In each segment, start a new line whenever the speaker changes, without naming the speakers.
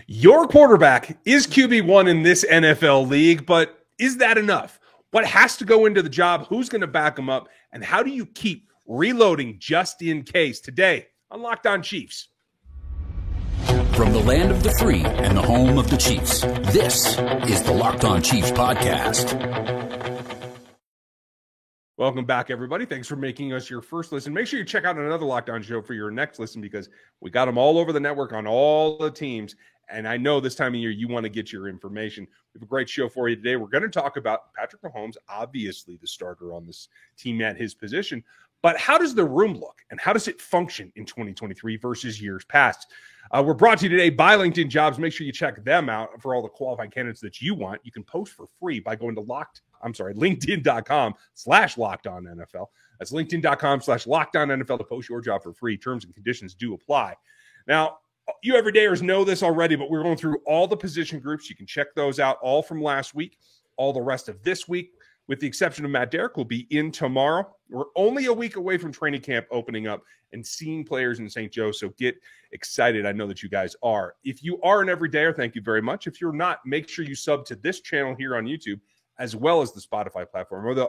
Your quarterback is QB1 in this NFL league, but is that enough? What has to go into the job? Who's going to back him up? And how do you keep reloading just in case? Today on Locked On Chiefs.
From the land of the free and the home of the Chiefs, this is the Locked On Chiefs podcast.
Welcome back, everybody. Thanks for making us your first listen. Make sure you check out another Locked On show for your next listen because we got them all over the network on all the teams. And I know this time of year you want to get your information. We have a great show for you today. We're going to talk about Patrick Mahomes, obviously the starter on this team at his position. But how does the room look and how does it function in 2023 versus years past? We're brought to you today by LinkedIn Jobs. Make sure you check them out for all the qualified candidates that you want. You can post for free by going to LinkedIn.com/LockedOnNFL. That's LinkedIn.com/LockedOnNFL to post your job for free. Terms and conditions do apply. Now, you everydayers know this already, but we're going through all the position groups. You can check those out all from last week, all the rest of this week, with the exception of Matt Derrick, will be in tomorrow. We're only a week away from training camp opening up and seeing players in St. Joe, so get excited. I know that you guys are. If you are an everydayer, thank you very much. If you're not, make sure you sub to this channel here on YouTube, as well as the Spotify platform or the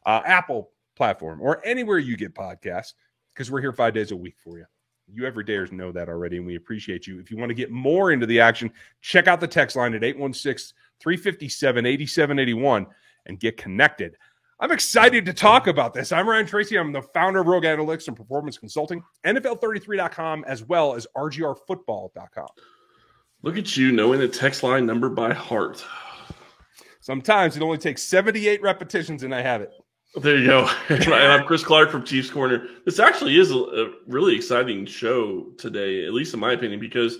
Apple platform or anywhere you get podcasts, because we're here 5 days a week for you. You everydayers know that already, and we appreciate you. If you want to get more into the action, check out the text line at 816-357-8781 and get connected. I'm excited to talk about this. I'm Ryan Tracy. I'm the founder of Rogue Analytics and Performance Consulting, NFL33.com, as well as RGRFootball.com.
Look at you knowing the text line number by heart.
Sometimes it only takes 78 repetitions, and I have it.
There you go. And I'm Chris Clark from Chiefs Corner. This actually is a really exciting show today, at least in my opinion, because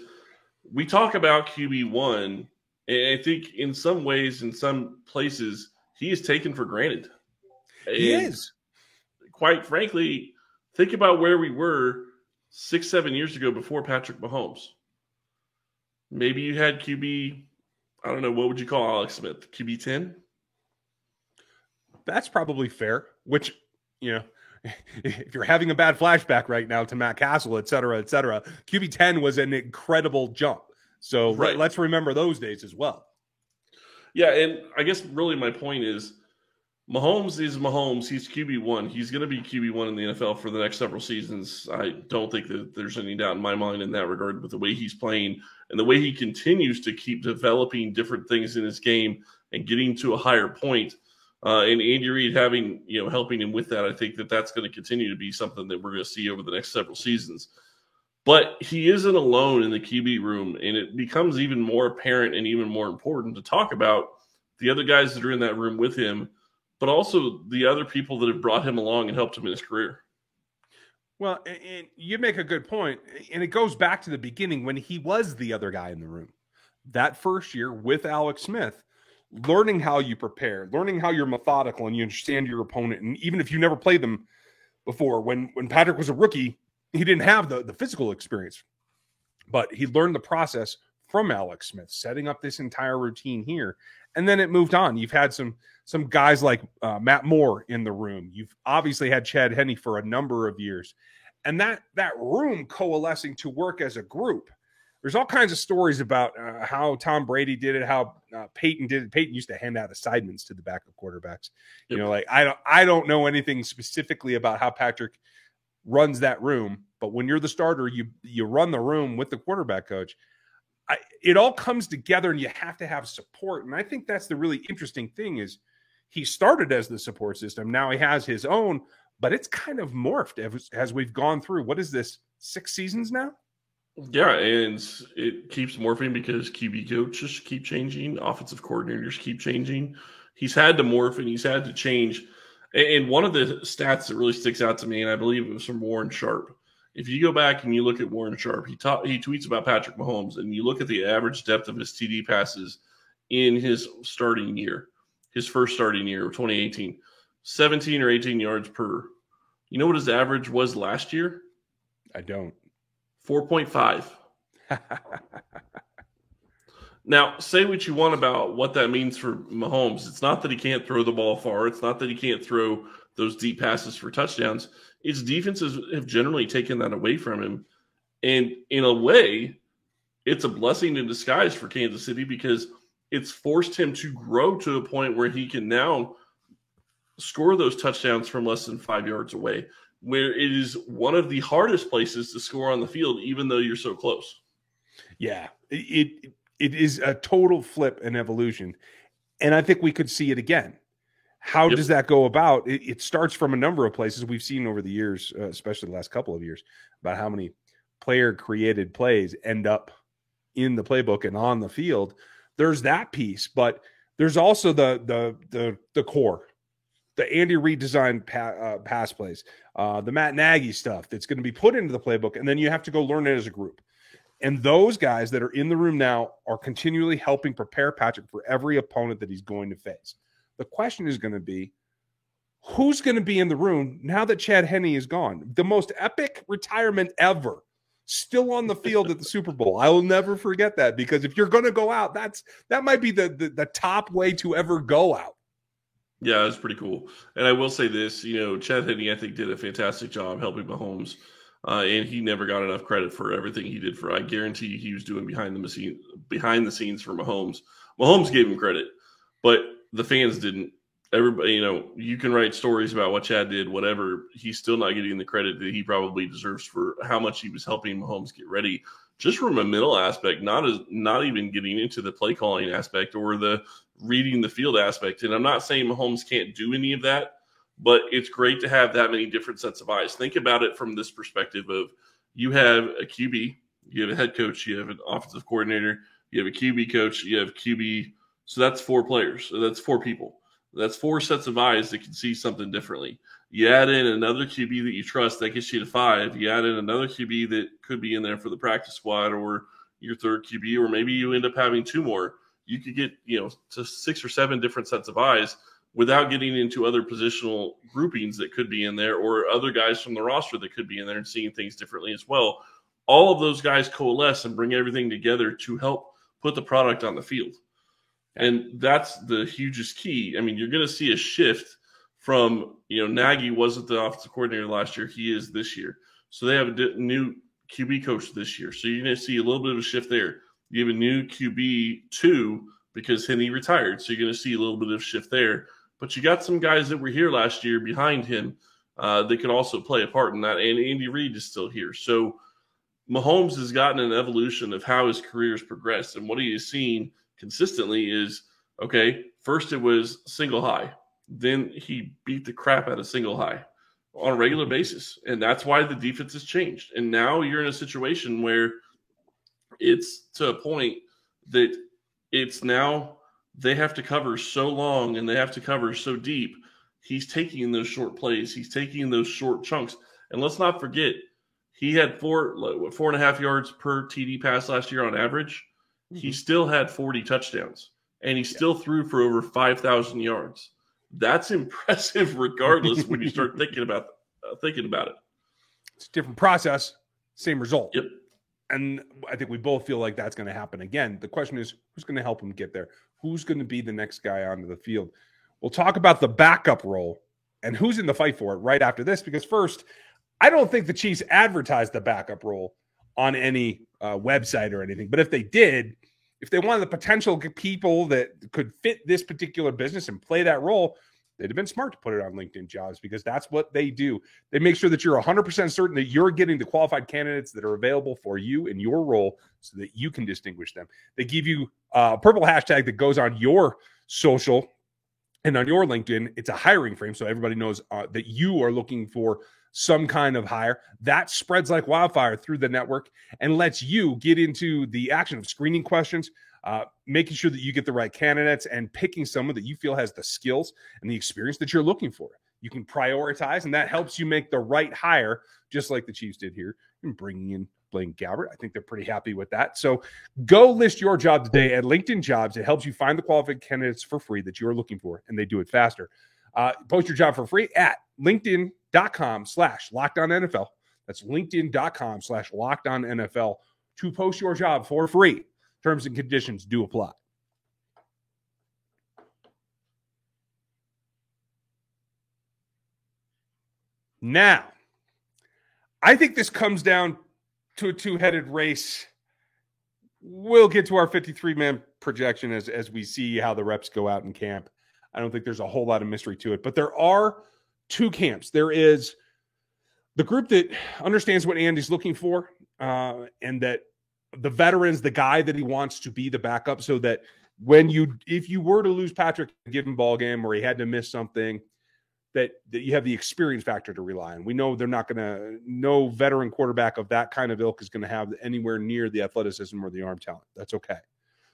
we talk about QB1, and I think in some ways, in some places, he is taken for granted.
He is.
Quite frankly, think about where we were 6-7 years ago before Patrick Mahomes. Maybe you had QB, I don't know, what would you call Alex Smith? QB 10?
That's probably fair, which, you know, if you're having a bad flashback right now to Matt Castle, et cetera, QB 10 was an incredible jump. So let's remember those days as well.
Yeah, and I guess really my point is Mahomes is Mahomes. He's QB1. He's going to be QB1 in the NFL for the next several seasons. I don't think that there's any doubt in my mind in that regard with the way he's playing and the way he continues to keep developing different things in his game and getting to a higher point. And Andy Reid helping him with that, I think that's going to continue to be something that we're going to see over the next several seasons. But he isn't alone in the QB room, and it becomes even more apparent and even more important to talk about the other guys that are in that room with him, but also the other people that have brought him along and helped him in his career.
Well, and you make a good point, and it goes back to the beginning when he was the other guy in the room. That first year with Alex Smith, learning how you prepare, learning how you're methodical and you understand your opponent. And even if you never played them before, when Patrick was a rookie, he didn't have the physical experience, but he learned the process from Alex Smith, setting up this entire routine here. And then it moved on. You've had some guys like Matt Moore in the room. You've obviously had Chad Henne for a number of years. And that room coalescing to work as a group. There's all kinds of stories about how Tom Brady did it, how Peyton did it. Peyton used to hand out assignments to the backup quarterbacks. Yep. You know, like I don't know anything specifically about how Patrick runs that room, but when you're the starter, you run the room with the quarterback coach. It all comes together, and you have to have support. And I think that's the really interesting thing is he started as the support system. Now he has his own, but it's kind of morphed as we've gone through. What is this, 6 seasons now?
Yeah, and it keeps morphing because QB coaches keep changing, offensive coordinators keep changing. He's had to morph and he's had to change. And one of the stats that really sticks out to me, and I believe it was from Warren Sharp. If you go back and you look at Warren Sharp, he tweets about Patrick Mahomes, and you look at the average depth of his TD passes in his starting year, his first starting year of 2018, 17 or 18 yards per. You know what his average was last year?
I don't.
4.5. Now, say what you want about what that means for Mahomes. It's not that he can't throw the ball far. It's not that he can't throw those deep passes for touchdowns. His defenses have generally taken that away from him. And in a way, it's a blessing in disguise for Kansas City because it's forced him to grow to a point where he can now score those touchdowns from less than 5 yards away, where it is one of the hardest places to score on the field, even though you're so close.
Yeah, it is a total flip and evolution. And I think we could see it again. How does that go about? It starts from a number of places we've seen over the years, especially the last couple of years, about how many player-created plays end up in the playbook and on the field. There's that piece, but there's also the core, the Andy Reid designed pass plays, the Matt Nagy stuff that's going to be put into the playbook, and then you have to go learn it as a group. And those guys that are in the room now are continually helping prepare Patrick for every opponent that he's going to face. The question is going to be, who's going to be in the room now that Chad Henne is gone? The most epic retirement ever, still on the field at the Super Bowl. I will never forget that, because if you're going to go out, that might be the top way to ever go out.
Yeah, it's pretty cool. And I will say this, Chad Henne, I think, did a fantastic job helping Mahomes. And he never got enough credit for everything he did I guarantee he was doing behind the scenes for Mahomes. Mahomes gave him credit, but the fans didn't. Everybody, you can write stories about what Chad did, whatever. He's still not getting the credit that he probably deserves for how much he was helping Mahomes get ready, just from a mental aspect, not even getting into the play calling aspect or the reading the field aspect. And I'm not saying Mahomes can't do any of that, but it's great to have that many different sets of eyes. Think about it from this perspective of you have a QB, you have a head coach, you have an offensive coordinator, you have a QB coach, you have QB. So that's 4 players. So that's 4 people. That's 4 sets of eyes that can see something differently. You add in another QB that you trust, that gets you to 5. You add in another QB that could be in there for the practice squad or your third QB, or maybe you end up having 2 more. You could get, to 6 or 7 different sets of eyes without getting into other positional groupings that could be in there or other guys from the roster that could be in there and seeing things differently as well. All of those guys coalesce and bring everything together to help put the product on the field. And that's the hugest key. I mean, you're going to see a shift from, Nagy wasn't the offensive coordinator last year. He is this year. So they have a new QB coach this year. So you're going to see a little bit of a shift there. You have a new QB2 because Henne retired. So you're going to see a little bit of shift there. But you got some guys that were here last year behind him that could also play a part in that. And Andy Reid is still here. So Mahomes has gotten an evolution of how his career has progressed. And what he has seen consistently is, okay, first it was single high. Then he beat the crap out of single high on a regular basis. And that's why the defense has changed. And now you're in a situation where it's to a point that it's now they have to cover so long and they have to cover so deep. He's taking those short plays. He's taking those short chunks. And let's not forget, he had 4.5 yards per TD pass last year on average. Mm-hmm. He still had 40 touchdowns, and he still threw for over 5,000 yards. That's impressive regardless when you start thinking about it.
It's a different process, same result.
Yep.
And I think we both feel like that's going to happen again. The question is, who's going to help him get there? Who's going to be the next guy onto the field? We'll talk about the backup role and who's in the fight for it right after this, because first, I don't think the Chiefs advertised the backup role on any website or anything. But if they did, if they wanted the potential people that could fit this particular business and play that role, they'd have been smart to put it on LinkedIn Jobs, because that's what they do. They make sure that you're 100% certain that you're getting the qualified candidates that are available for you in your role so that you can distinguish them. They give you a purple hashtag that goes on your social and on your LinkedIn. It's a hiring frame, so everybody knows that you are looking for some kind of hire. That spreads like wildfire through the network and lets you get into the action of screening questions, making sure that you get the right candidates and picking someone that you feel has the skills and the experience that you're looking for. You can prioritize, and that helps you make the right hire, just like the Chiefs did here in bringing in Blaine Gabbert. I think they're pretty happy with that. So go list your job today at LinkedIn Jobs. It helps you find the qualified candidates for free that you're looking for, and they do it faster. Post your job for free at LinkedIn.com/LockedOnNFL. That's LinkedIn.com/LockedOnNFL to post your job for free. Terms and conditions do apply. Now, I think this comes down to a two-headed race we'll get to our 53-man projection as we see how the reps go out in camp. I don't think there's a whole lot of mystery to it, but there are two camps. There is the group that understands what Andy's looking for, and that the veterans, the guy that he wants to be the backup, so that if you were to lose Patrick in a given ball game or he had to miss something, that you have the experience factor to rely on. We know no veteran quarterback of that kind of ilk is going to have anywhere near the athleticism or the arm talent. That's okay.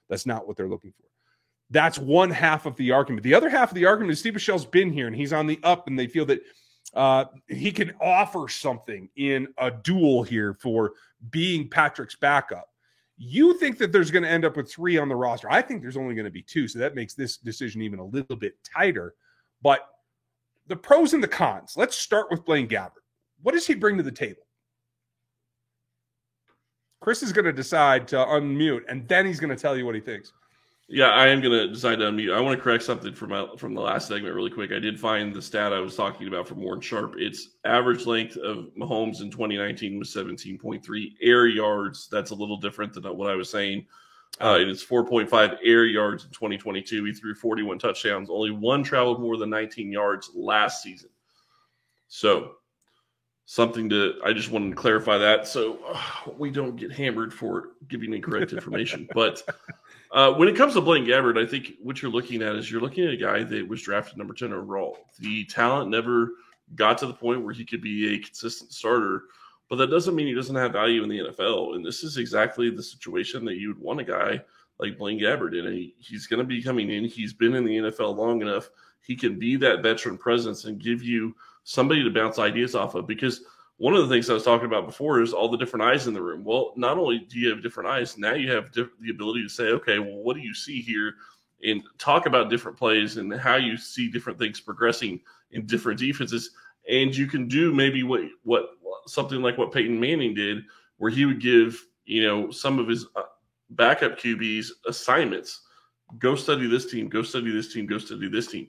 That's not what they're looking for. That's one half of the argument. The other half of the argument is Steve Michelle's been here and he's on the up, and they feel that he can offer something in a duel here for being Patrick's backup. You think that there's going to end up with 3 on the roster. I think there's only going to be 2, so that makes this decision even a little bit tighter. But the pros and the cons. Let's start with Blaine Gabbert. What does he bring to the table? Chris is going to decide to unmute, and then he's going to tell you what he thinks.
Yeah, I am going to decide to unmute. I want to correct something from the last segment really quick. I did find the stat I was talking about from Warren Sharp. Its average length of Mahomes in 2019 was 17.3 air yards. That's a little different than what I was saying. And it's 4.5 air yards in 2022. He threw 41 touchdowns. Only one traveled more than 19 yards last season. So I just wanted to clarify that so we don't get hammered for giving incorrect information. But when it comes to Blaine Gabbert, I think what you're looking at a guy that was drafted number 10 overall. The talent never got to the point where he could be a consistent starter, but that doesn't mean he doesn't have value in the NFL. And this is exactly the situation that you would want a guy like Blaine Gabbert in. He's going to be coming in. He's been in the NFL long enough. He can be that veteran presence and give you somebody to bounce ideas off of. Because one of the things I was talking about before is all the different eyes in the room. Well, not only do you have different eyes, now you have the ability to say, okay, well, what do you see here? And talk about different plays and how you see different things progressing in different defenses. And you can do maybe what something like what Peyton Manning did, where he would give, some of his backup QBs assignments. Go study this team, go study this team, go study this team.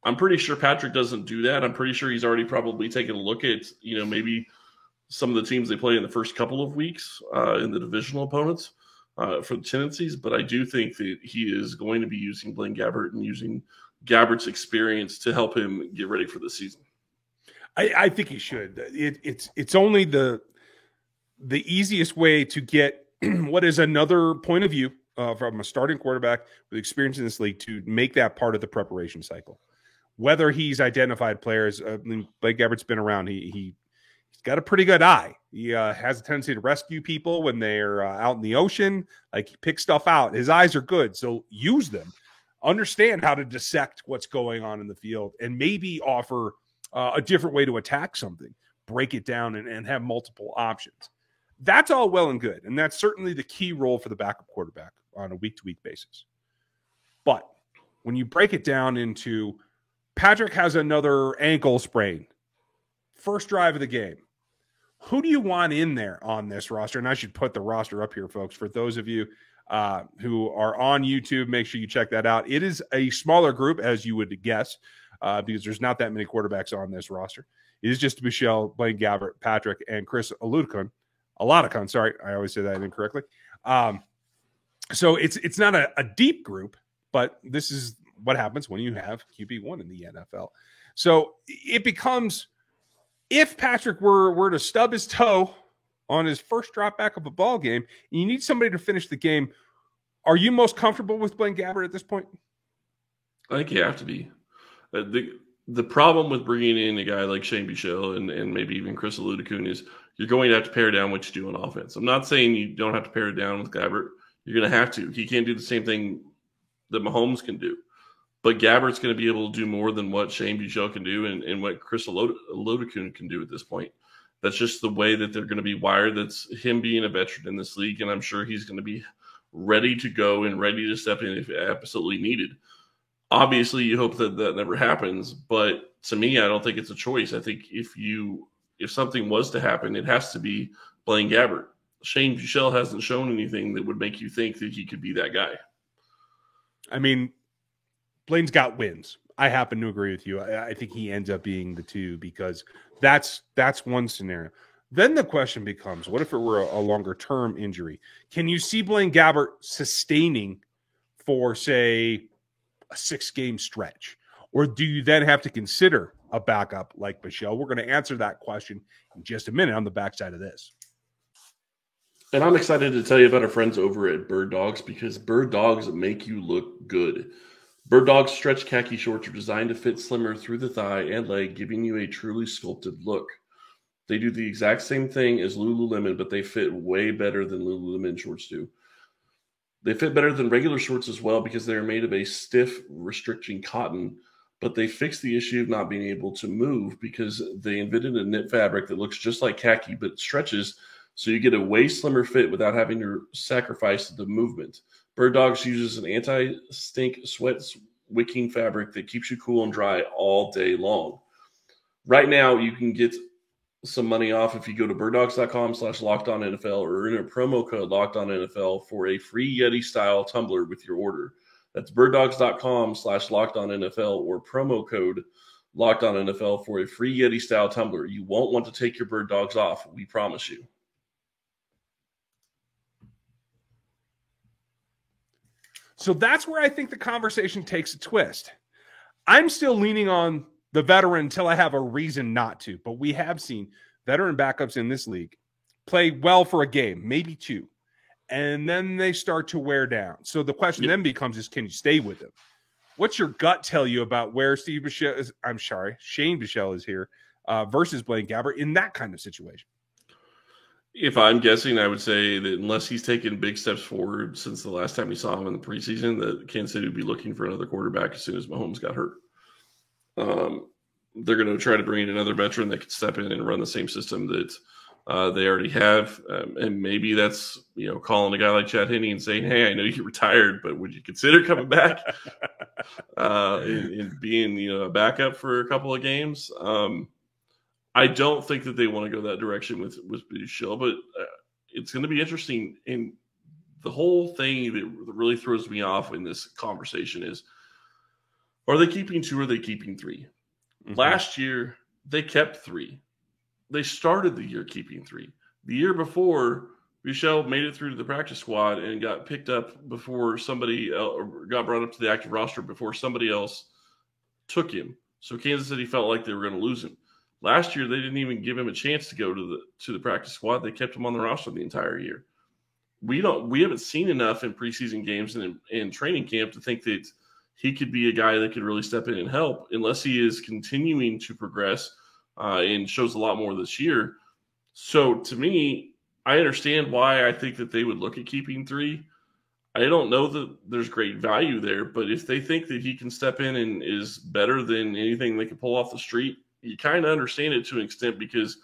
I'm pretty sure Patrick doesn't do that. I'm pretty sure he's already probably taken a look at, maybe some of the teams they play in the first couple of weeks in the divisional opponents for the tendencies. But I do think that he is going to be using Blaine Gabbert and using Gabbert's experience to help him get ready for the season.
I think he should. It's only the easiest way to get what is another point of view from a starting quarterback with experience in this league to make that part of the preparation cycle. Whether he's identified players, Blaine Gabbert's been around. He's got a pretty good eye. He has a tendency to rescue people when they're out in the ocean. Like, he picks stuff out. His eyes are good, so use them. Understand how to dissect what's going on in the field and maybe offer a different way to attack something. Break it down and have multiple options. That's all well and good, and that's certainly the key role for the backup quarterback on a week-to-week basis. But when you break it down into Patrick has another ankle sprain, first drive of the game, who do you want in there on this roster? And I should put the roster up here, folks. For those of you who are on YouTube, make sure you check that out. It is a smaller group, as you would guess, because there's not that many quarterbacks on this roster. It is just Michelle, Blaine Gabbert, Patrick, and Chris Oladokun. Sorry, I always say that incorrectly. So it's not a deep group, but this is what happens when you have QB1 in the NFL. So it becomes, if Patrick were to stub his toe on his first drop back of a ball game, and you need somebody to finish the game, are you most comfortable with Blaine Gabbert at this point?
I think you have to be. The problem with bringing in a guy like Shane Buechele and maybe even Chris Oladokun is you're going to have to pare down what you do on offense. I'm not saying you don't have to pare it down with Gabbert. You're going to have to. He can't do the same thing that Mahomes can do. But Gabbert's going to be able to do more than what Shane Buechele can do and what Chris Oladokun can do at this point. That's just the way that they're going to be wired. That's him being a veteran in this league, and I'm sure he's going to be ready to go and ready to step in if absolutely needed. Obviously, you hope that never happens, but to me, I don't think it's a choice. I think if something was to happen, it has to be Blaine Gabbert. Shane Buechele hasn't shown anything that would make you think that he could be that guy.
I mean, Blaine's got wins. I happen to agree with you. I think he ends up being the two because that's one scenario. Then the question becomes, what if it were a longer-term injury? Can you see Blaine Gabbert sustaining for, say, a 6-game stretch? Or do you then have to consider a backup like Bichelle? We're going to answer that question in just a minute on the backside of this.
And I'm excited to tell you about our friends over at Bird Dogs, because Bird Dogs make you look good. Bird Dogs stretch khaki shorts are designed to fit slimmer through the thigh and leg, giving you a truly sculpted look. They do the exact same thing as Lululemon, but they fit way better than Lululemon shorts do. They fit better than regular shorts as well because they are made of a stiff, restricting cotton, but they fix the issue of not being able to move because they invented a knit fabric that looks just like khaki but stretches, so you get a way slimmer fit without having to sacrifice the movement. Bird Dogs uses an anti-stink sweat wicking fabric that keeps you cool and dry all day long. Right now, you can get some money off if you go to birddogs.com/lockedonnfl or enter promo code LockedOnNFL for a free Yeti-style tumbler with your order. That's birddogs.com/lockedonnfl or promo code LockedOnNFL for a free Yeti-style tumbler. You won't want to take your Bird Dogs off, we promise you.
So that's where I think the conversation takes a twist. I'm still leaning on the veteran until I have a reason not to, but we have seen veteran backups in this league play well for a game, maybe two, and then they start to wear down. So the question then becomes is, can you stay with them? What's your gut tell you about where Shane Bichelle is here versus Blaine Gabbert in that kind of situation?
If I'm guessing, I would say that unless he's taken big steps forward since the last time we saw him in the preseason, that Kansas City would be looking for another quarterback as soon as Mahomes got hurt. They're going to try to bring in another veteran that could step in and run the same system that they already have. And maybe that's, calling a guy like Chad Henne and saying, hey, I know you retired, but would you consider coming back and being, a backup for a couple of games? I don't think that they want to go that direction with Bichelle, but it's going to be interesting. And the whole thing that really throws me off in this conversation is, are they keeping 2 or are they keeping 3? Mm-hmm. Last year, they kept 3. They started the year keeping 3. The year before, Bichelle made it through to the practice squad and got picked up before somebody got brought up to the active roster before somebody else took him. So Kansas City felt like they were going to lose him. Last year, they didn't even give him a chance to go to the practice squad. They kept him on the roster the entire year. We haven't seen enough in preseason games and in training camp to think that he could be a guy that could really step in and help unless he is continuing to progress and shows a lot more this year. So to me, I understand why I think that they would look at keeping 3. I don't know that there's great value there, but if they think that he can step in and is better than anything they can pull off the street, you kind of understand it to an extent, because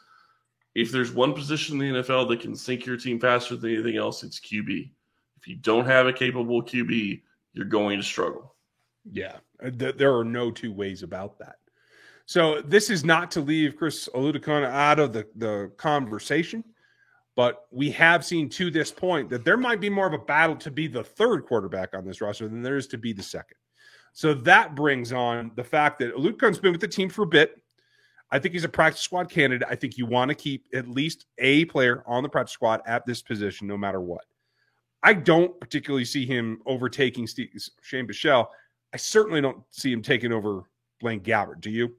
if there's one position in the NFL that can sink your team faster than anything else, it's QB. If you don't have a capable QB, you're going to struggle.
Yeah, there are no two ways about that. So this is not to leave Chris Oluokun out of the conversation, but we have seen to this point that there might be more of a battle to be the third quarterback on this roster than there is to be the second. So that brings on the fact that Oluokun's been with the team for a bit. I think he's a practice squad candidate. I think you want to keep at least a player on the practice squad at this position no matter what. I don't particularly see him overtaking Shane Bichelle. I certainly don't see him taking over Blaine Gabbert. Do you?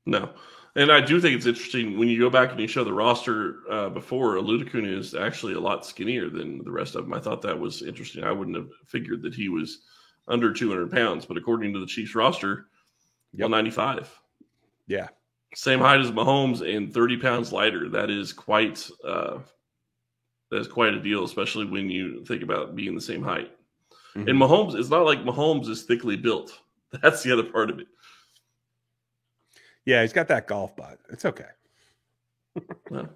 No. And I do think it's interesting when you go back and you show the roster before, Oluokun is actually a lot skinnier than the rest of them. I thought that was interesting. I wouldn't have figured that he was under 200 pounds, but according to the Chiefs roster, 195.
Yeah.
Same height as Mahomes and 30 pounds lighter. That is quite a deal, especially when you think about being the same height. Mm-hmm. And Mahomes, it's not like Mahomes is thickly built. That's the other part of it.
Yeah, he's got that golf butt. It's okay.
Well,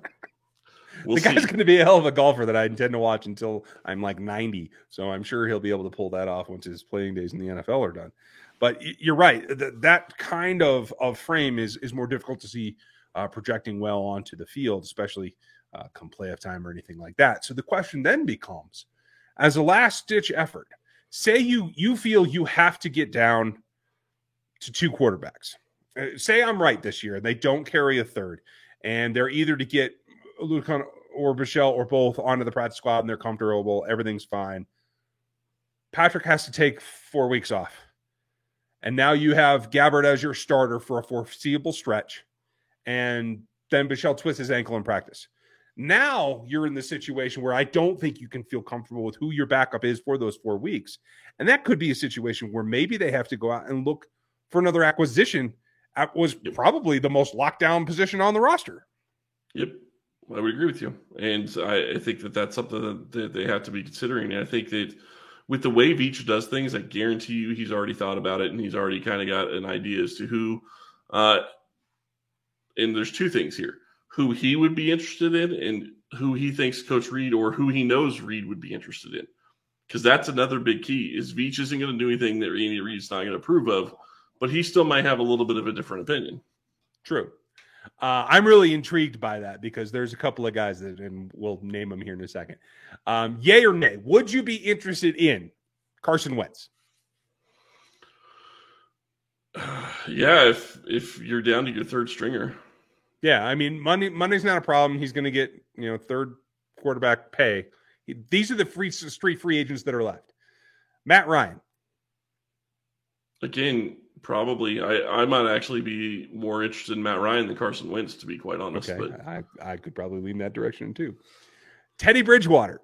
the guy's going to be a hell of a golfer that I intend to watch until I'm like 90. So I'm sure he'll be able to pull that off once his playing days in the NFL are done. But you're right. That kind of frame is more difficult to see projecting well onto the field, especially come playoff time or anything like that. So the question then becomes, as a last-ditch effort, say you feel you have to get down to 2 quarterbacks. Say I'm right this year, and they don't carry a third, and they're either to get Lucan or Bichelle or both onto the practice squad and they're comfortable, everything's fine. Patrick has to take 4 weeks off. And now you have Gabbert as your starter for a foreseeable stretch. And then Bichelle twists his ankle in practice. Now you're in the situation where I don't think you can feel comfortable with who your backup is for those 4 weeks. And that could be a situation where maybe they have to go out and look for another acquisition at was probably the most locked down position on the roster.
Yep, I would agree with you. And I think that that's something that they have to be considering. And I think that with the way Veach does things, I guarantee you he's already thought about it and he's already kind of got an idea as to who and there's two things here. Who he would be interested in and who he thinks Coach Reed or who he knows Reed would be interested in. Because that's another big key is Veach isn't going to do anything that Andy Reid's not going to approve of, but he still might have a little bit of a different opinion.
True. I'm really intrigued by that because there's a couple of guys that, and we'll name them here in a second. Yay or nay, would you be interested in Carson Wentz?
Yeah, if you're down to your third stringer.
Yeah, I mean, money's not a problem. He's going to get, third quarterback pay. These are the street free agents that are left. Matt Ryan.
Again, probably. I might actually be more interested in Matt Ryan than Carson Wentz, to be quite honest.
Okay,
but
I could probably lean that direction too. Teddy Bridgewater.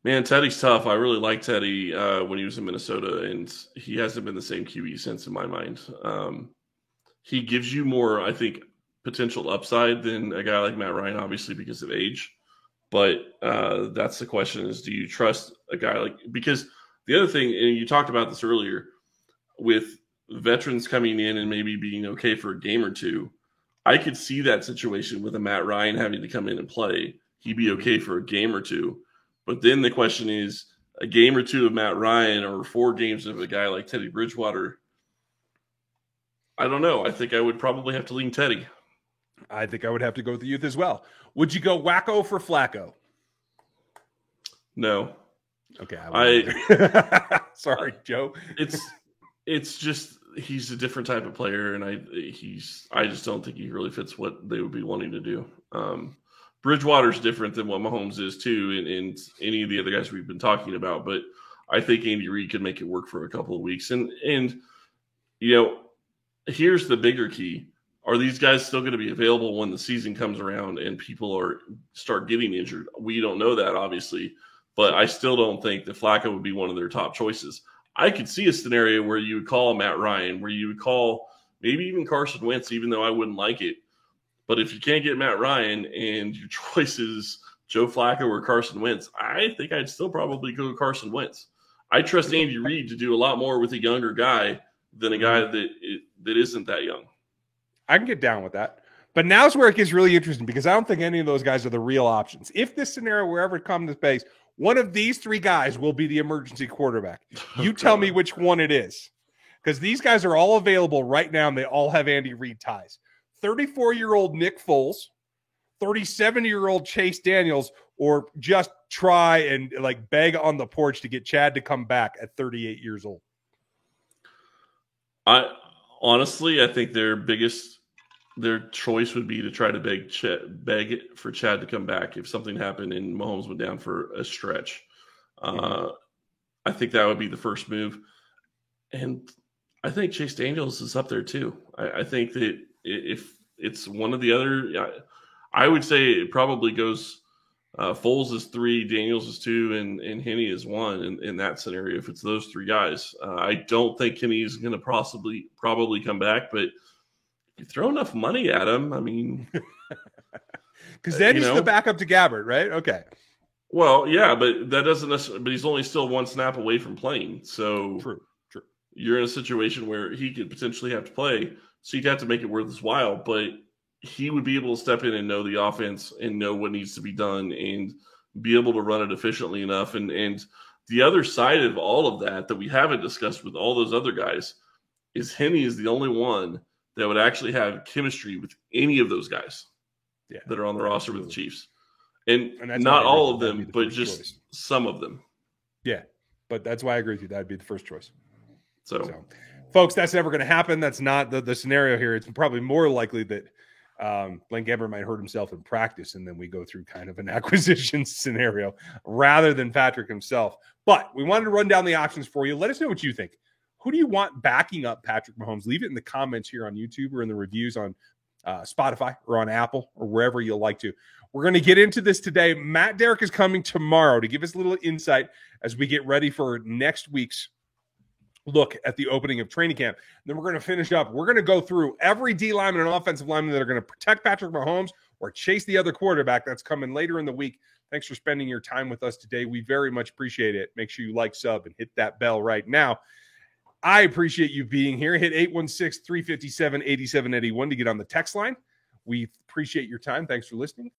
Man, Teddy's tough. I really liked Teddy when he was in Minnesota, and he hasn't been the same QB since, in my mind. He gives you more, I think, potential upside than a guy like Matt Ryan, obviously because of age. But that's the question: is do you trust a guy like? Because the other thing, and you talked about this earlier, with veterans coming in and maybe being okay for a game or two, I could see that situation with a Matt Ryan having to come in and play. He'd be okay for a game or two. But then the question is, a game or two of Matt Ryan or 4 games of a guy like Teddy Bridgewater, I don't know. I think I would probably have to lean Teddy.
I think I would have to go with the youth as well. Would you go Wacko for Flacco?
No.
Okay.
Sorry,
Joe.
It's just he's a different type of player, and I just don't think he really fits what they would be wanting to do. Bridgewater's different than what Mahomes is too, and any of the other guys we've been talking about. But I think Andy Reid could make it work for a couple of weeks. And here's the bigger key: are these guys still going to be available when the season comes around and people start getting injured? We don't know that, obviously, but I still don't think that Flacco would be one of their top choices. I could see a scenario where you would call Matt Ryan, where you would call maybe even Carson Wentz, even though I wouldn't like it. But if you can't get Matt Ryan and your choice is Joe Flacco or Carson Wentz, I think I'd still probably go Carson Wentz. I trust Andy Reid to do a lot more with a younger guy than a guy that isn't that young.
I can get down with that. But now's where it gets really interesting because I don't think any of those guys are the real options. If this scenario were ever come to space, one of these 3 guys will be the emergency quarterback. You tell me which one it is. Because these guys are all available right now and they all have Andy Reid ties. 34-year-old Nick Foles, 37-year-old Chase Daniels, or just try and beg on the porch to get Chad to come back at 38 years old.
I think their choice would be to try to beg for Chad to come back if something happened and Mahomes went down for a stretch. I think that would be the first move. And I think Chase Daniels is up there too. I think that if it's one of the other, I would say it probably goes Foles is 3, Daniels is 2, and Henne is 1 in that scenario. If it's those 3 guys, I don't think Henne is going to probably come back, but you throw enough money at him, I mean,
because then he's the backup to Gabbert, right? Okay.
Well, yeah, but that doesn't necessarily. But he's only still 1 snap away from playing, so
true.
You're in a situation where he could potentially have to play, so you'd have to make it worth his while. But he would be able to step in and know the offense and know what needs to be done and be able to run it efficiently enough. And the other side of all of that we haven't discussed with all those other guys is Henne is the only one that would actually have chemistry with any of those guys that are on the roster with the Chiefs. And not all of them, but just some of them.
Yeah, but that's why I agree with you. That would be the first choice.
So,
folks, that's never going to happen. That's not the scenario here. It's probably more likely that Blaine Gabbert might hurt himself in practice, and then we go through kind of an acquisition scenario rather than Patrick himself. But we wanted to run down the options for you. Let us know what you think. Who do you want backing up Patrick Mahomes? Leave it in the comments here on YouTube or in the reviews on Spotify or on Apple or wherever you'll like to. We're going to get into this today. Matt Derrick is coming tomorrow to give us a little insight as we get ready for next week's look at the opening of training camp. And then we're going to finish up. We're going to go through every D lineman and offensive lineman that are going to protect Patrick Mahomes or chase the other quarterback. That's coming later in the week. Thanks for spending your time with us today. We very much appreciate it. Make sure you like, sub, and hit that bell right now. I appreciate you being here. Hit 816-357-8781 to get on the text line. We appreciate your time. Thanks for listening.